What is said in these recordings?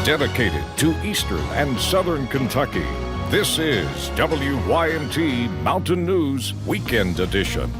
dedicated to eastern and southern Kentucky. This is WYMT Mountain News Weekend Edition.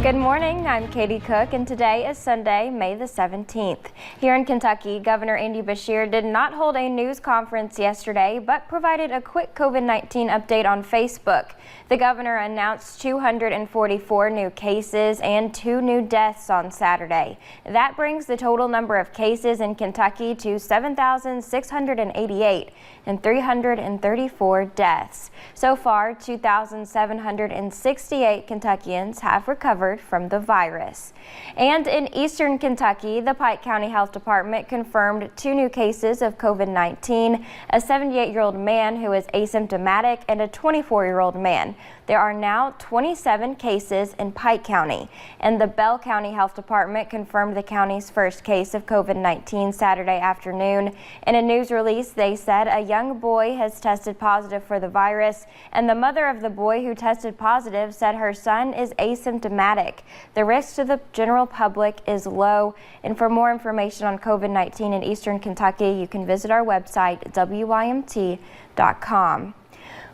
Good morning, I'm Katie Cook, and today is Sunday, May the 17th. Here in Kentucky, Governor Andy Beshear did not hold a news conference yesterday, but provided a quick COVID-19 update on Facebook. The governor announced 244 new cases and 2 new deaths on Saturday. That brings the total number of cases in Kentucky to 7,688 and 334 deaths. So far, 2,768 Kentuckians have recovered from the virus. And in eastern Kentucky, the Pike County Health Department confirmed 2 new cases of COVID-19, a 78-year-old man who is asymptomatic and a 24-year-old man. There are now 27 cases in Pike County, and the Bell County Health Department confirmed the county's first case of COVID-19 Saturday afternoon. In a news release, they said a young boy has tested positive for the virus, and the mother of the boy who tested positive said her son is asymptomatic. The risk to the general public is low, and for more information on COVID-19 in eastern Kentucky, you can visit our website, WYMT.com.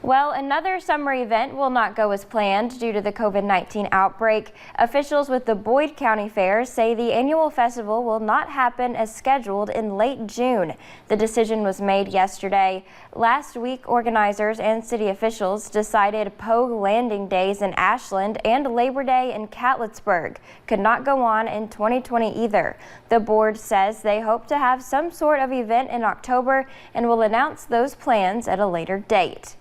Well, another summer event will not go as planned due to the COVID-19 outbreak. Officials with the Boyd County Fair say the annual festival will not happen as scheduled in late June. The decision was made yesterday. Last week, organizers and city officials decided Pogue Landing Days in Ashland and Labor Day in Catlettsburg could not go on in 2020 either. The board says they hope to have some sort of event in October and will announce those plans at a later date.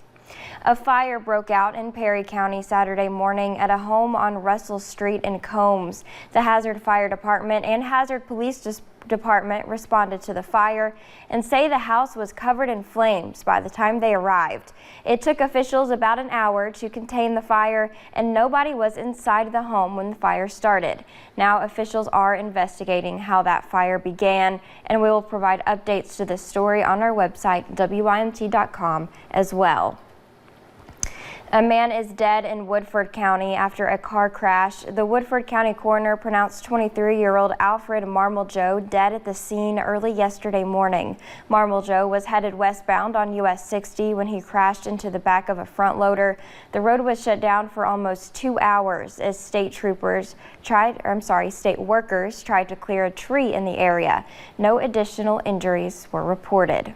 A fire broke out in Perry County Saturday morning at a home on Russell Street in Combs. The Hazard Fire Department and Hazard Police Department responded to the fire and say the house was covered in flames by the time they arrived. It took officials about an hour to contain the fire, and nobody was inside the home when the fire started. Now officials are investigating how that fire began, and we will provide updates to this story on our website, WYMT.com, as well. A man is dead in Woodford County after a car crash. The Woodford County coroner pronounced 23-year-old Alfred Marmeljo dead at the scene early yesterday morning. Marmeljo was headed westbound on US 60 when he crashed into the back of a front loader. The road was shut down for almost 2 hours as state workers tried to clear a tree in the area. No additional injuries were reported.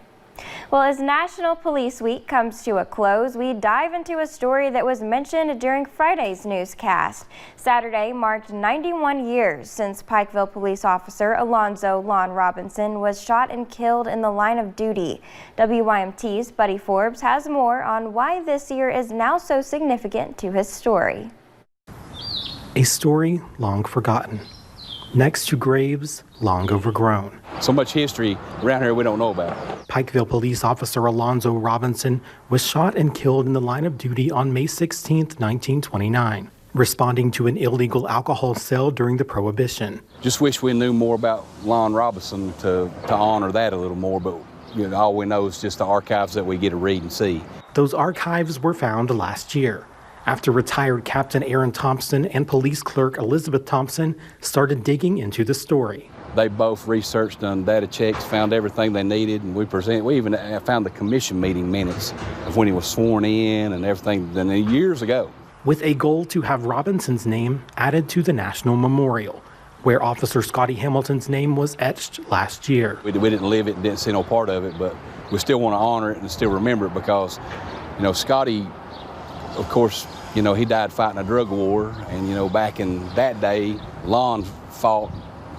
Well, as National Police Week comes to a close, we dive into a story that was mentioned during Friday's newscast. Saturday marked 91 years since Pikeville police officer Alonzo "Lon" Robinson was shot and killed in the line of duty. WYMT's Buddy Forbes has more on why this year is now so significant to his story. A story long forgotten, next to graves long overgrown. So much history around here we don't know about. Pikeville police officer Alonzo Robinson was shot and killed in the line of duty on May 16, 1929, responding to an illegal alcohol sale during the Prohibition. Just wish we knew more about Lon Robinson to honor that a little more, but all we know is just the archives that we get to read and see. Those archives were found last year, after retired Captain Aaron Thompson and police clerk Elizabeth Thompson started digging into the story. They both researched, done data checks, found everything they needed, and we even found the commission meeting minutes of when he was sworn in and everything years ago. With a goal to have Robinson's name added to the National Memorial, where Officer Scotty Hamilton's name was etched last year. We didn't live it, didn't see no part of it, but we still want to honor it and still remember it because, Scotty, of course, he died fighting a drug war, and, back in that day, Lon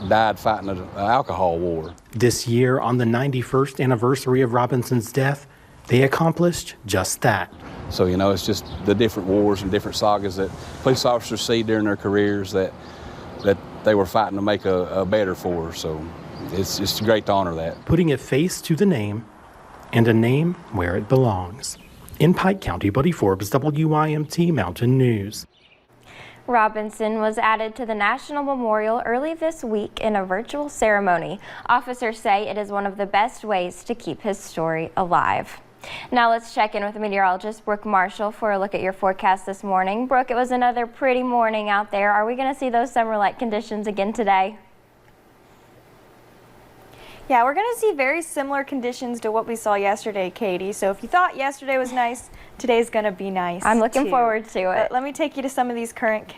died fighting an alcohol war. This year, on the 91st anniversary of Robinson's death, they accomplished just that. So, it's just the different wars and different sagas that police officers see during their careers that they were fighting to make a better for. So it's just great to honor that. Putting a face to the name and a name where it belongs. In Pike County, Buddy Forbes, WYMT Mountain News. Robinson was added to the National Memorial early this week in a virtual ceremony. Officers say it is one of the best ways to keep his story alive. Now let's check in with meteorologist Brooke Marshall for a look at your forecast this morning. Brooke, it was another pretty morning out there. Are we going to see those summer-like conditions again today? Yeah, we're going to see very similar conditions to what we saw yesterday, Katie. So if you thought yesterday was nice, today's going to be nice. I'm looking too. forward to it. But let me take you to some of these current...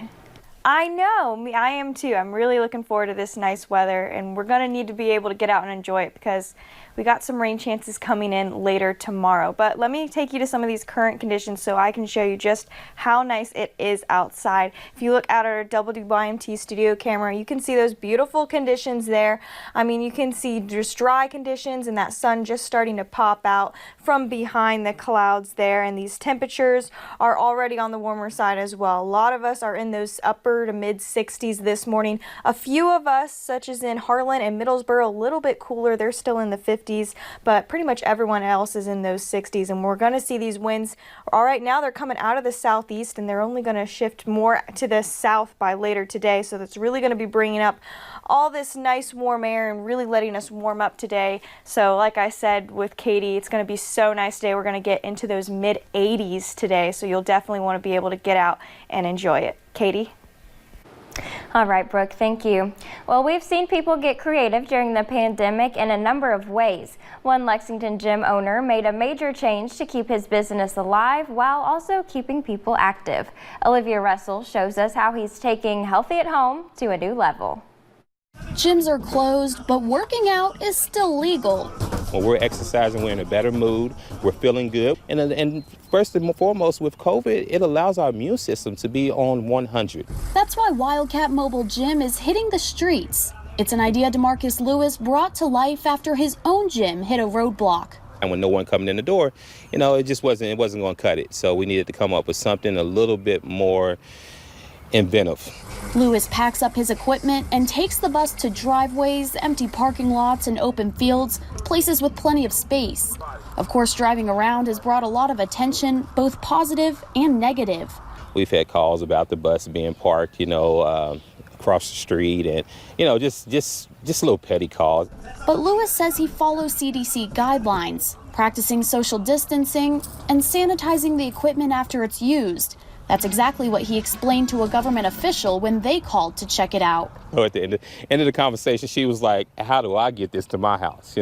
I know, I am too. I'm really looking forward to this nice weather, and we're going to need to be able to get out and enjoy it because we got some rain chances coming in later tomorrow. But let me take you to some of these current conditions so I can show you just how nice it is outside. If you look out at our WYMT studio camera, you can see those beautiful conditions there. I mean, you can see just dry conditions and that sun just starting to pop out from behind the clouds there, and these temperatures are already on the warmer side as well. A lot of us are in those upper to mid 60s this morning. A few of us, such as in Harlan and Middlesboro, a little bit cooler. They're still in the 50s, but pretty much everyone else is in those 60s, and we're going to see these winds. All right, now they're coming out of the southeast, and they're only going to shift more to the south by later today, so that's really going to be bringing up all this nice warm air and really letting us warm up today. So like I said with Katie, it's going to be so nice today. We're going to get into those mid 80s today, so you'll definitely want to be able to get out and enjoy it. Katie? All right, Brooke, thank you. Well, we've seen people get creative during the pandemic in a number of ways. One Lexington gym owner made a major change to keep his business alive while also keeping people active. Olivia Russell shows us how he's taking healthy at home to a new level. Gyms are closed, but working out is still legal. When we're exercising, we're in a better mood, we're feeling good. And first and foremost, with COVID, it allows our immune system to be on 100. That's why Wildcat Mobile Gym is hitting the streets. It's an idea DeMarcus Lewis brought to life after his own gym hit a roadblock. And with no one coming in the door, it just wasn't going to cut it. So we needed to come up with something a little bit more inventive. Lewis packs up his equipment and takes the bus to driveways, empty parking lots, and open fields, places with plenty of space. Of course, driving around has brought a lot of attention, both positive and negative. We've had calls about the bus being parked, across the street, and just little petty calls. But Lewis says he follows CDC guidelines, practicing social distancing and sanitizing the equipment after it's used. That's exactly what he explained to a government official when they called to check it out. So at the end of the conversation, she was like, how do I get this to my house,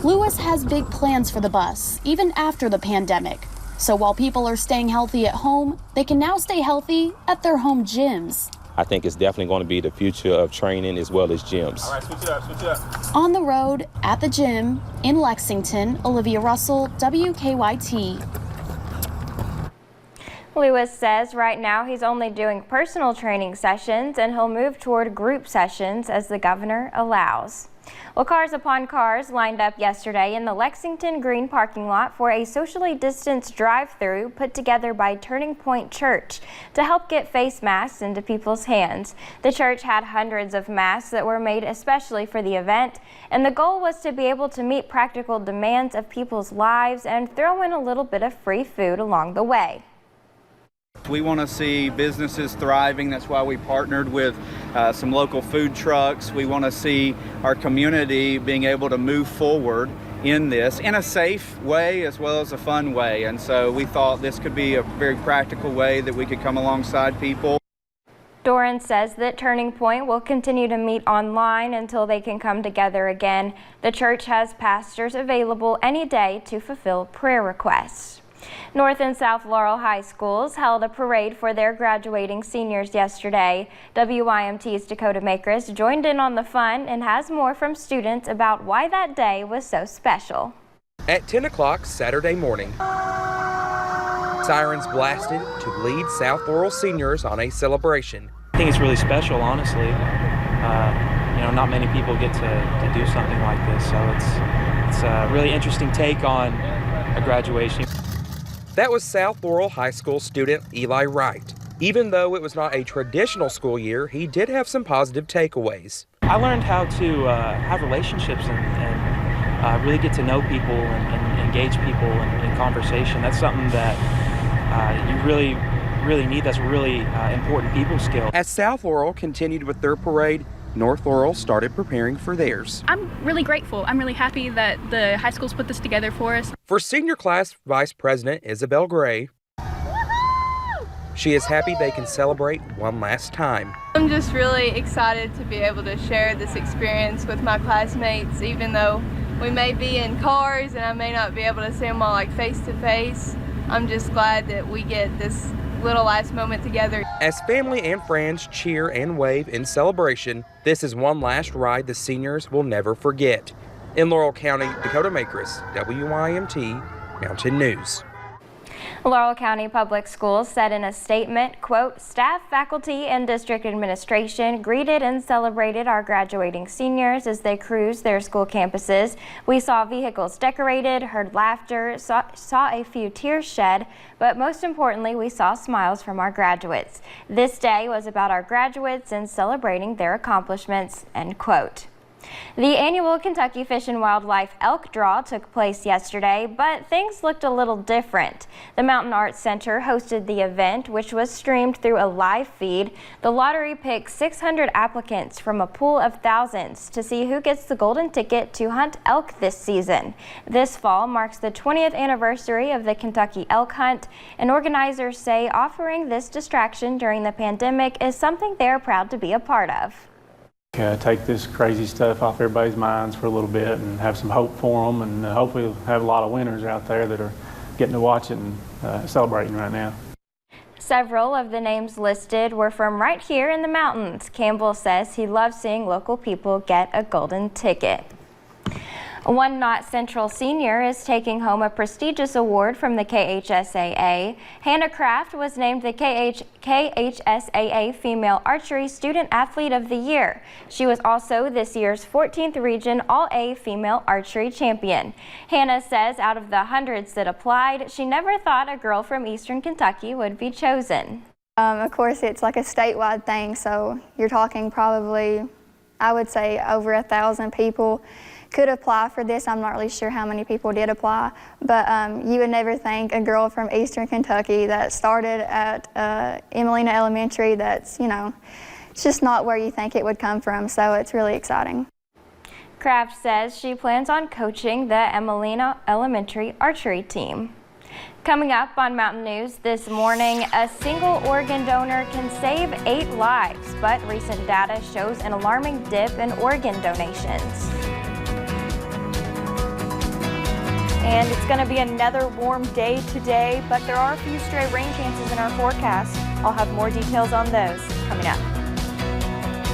Lewis has big plans for the bus, even after the pandemic. So while people are staying healthy at home, they can now stay healthy at their home gyms. I think it's definitely going to be the future of training as well as gyms. All right, switch it up. On the road, at the gym, in Lexington, Olivia Russell, WKYT. Lewis says right now he's only doing personal training sessions and he'll move toward group sessions as the governor allows. Well, cars upon cars lined up yesterday in the Lexington Green parking lot for a socially distanced drive-through put together by Turning Point Church to help get face masks into people's hands. The church had hundreds of masks that were made especially for the event, and the goal was to be able to meet practical demands of people's lives and throw in a little bit of free food along the way. We want to see businesses thriving. That's why we partnered with some local food trucks. We want to see our community being able to move forward in this in a safe way as well as a fun way. And so we thought this could be a very practical way that we could come alongside people. Doran says that Turning Point will continue to meet online until they can come together again. The church has pastors available any day to fulfill prayer requests. North and South Laurel High Schools held a parade for their graduating seniors yesterday. WYMT's Dakota Makris joined in on the fun and has more from students about why that day was so special. At 10 o'clock Saturday morning, sirens blasted to lead South Laurel seniors on a celebration. I think it's really special, honestly. Not many people get to do something like this, so it's a really interesting take on a graduation. That was South Laurel High School student Eli Wright. Even though it was not a traditional school year, he did have some positive takeaways. I learned how to have relationships and really get to know people and engage people in conversation. That's something that you really need. That's a really important people skill. As South Laurel continued with their parade, North Laurel started preparing for theirs. I'm really grateful. I'm really happy that the high schools put this together for us. For senior class Vice President Isabel Gray, She is happy they can celebrate one last time. I'm just really excited to be able to share this experience with my classmates, even though we may be in cars and I may not be able to see them all like face to face. I'm just glad that we get this little last moment together. As family and friends cheer and wave in celebration, this is one last ride the seniors will never forget. In Laurel County, Dakota Makris, WYMT Mountain News. Laurel County Public Schools said in a statement, quote, staff, faculty, and district administration greeted and celebrated our graduating seniors as they cruised their school campuses. We saw vehicles decorated, heard laughter, saw a few tears shed, but most importantly, we saw smiles from our graduates. This day was about our graduates and celebrating their accomplishments, end quote. The annual Kentucky Fish and Wildlife Elk Draw took place yesterday, but things looked a little different. The Mountain Arts Center hosted the event, which was streamed through a live feed. The lottery picked 600 applicants from a pool of thousands to see who gets the golden ticket to hunt elk this season. This fall marks the 20th anniversary of the Kentucky Elk Hunt, and organizers say offering this distraction during the pandemic is something they are proud to be a part of. Take this crazy stuff off everybody's minds for a little bit and have some hope for them, and hopefully we'll have a lot of winners out there that are getting to watch it and celebrating right now. Several of the names listed were from right here in the mountains. Campbell says he loves seeing local people get a golden ticket. One Knot Central senior is taking home a prestigious award from the KHSAA. Hannah Kraft was named the KHSAA Female Archery Student Athlete of the Year. She was also this year's 14th Region All-A Female Archery Champion. Hannah says out of the hundreds that applied, she never thought a girl from Eastern Kentucky would be chosen. Of course, it's like a statewide thing, so you're talking probably, I would say, over 1,000 people could apply for this. I'm not really sure how many people did apply, but you would never think a girl from Eastern Kentucky that started at Emelina Elementary, that's, it's just not where you think it would come from, so it's really exciting. Kraft says she plans on coaching the Emelina Elementary archery team. Coming up on Mountain News this morning, a single organ donor can save 8 lives, but recent data shows an alarming dip in organ donations. And it's going to be another warm day today, but there are a few stray rain chances in our forecast. I'll have more details on those coming up.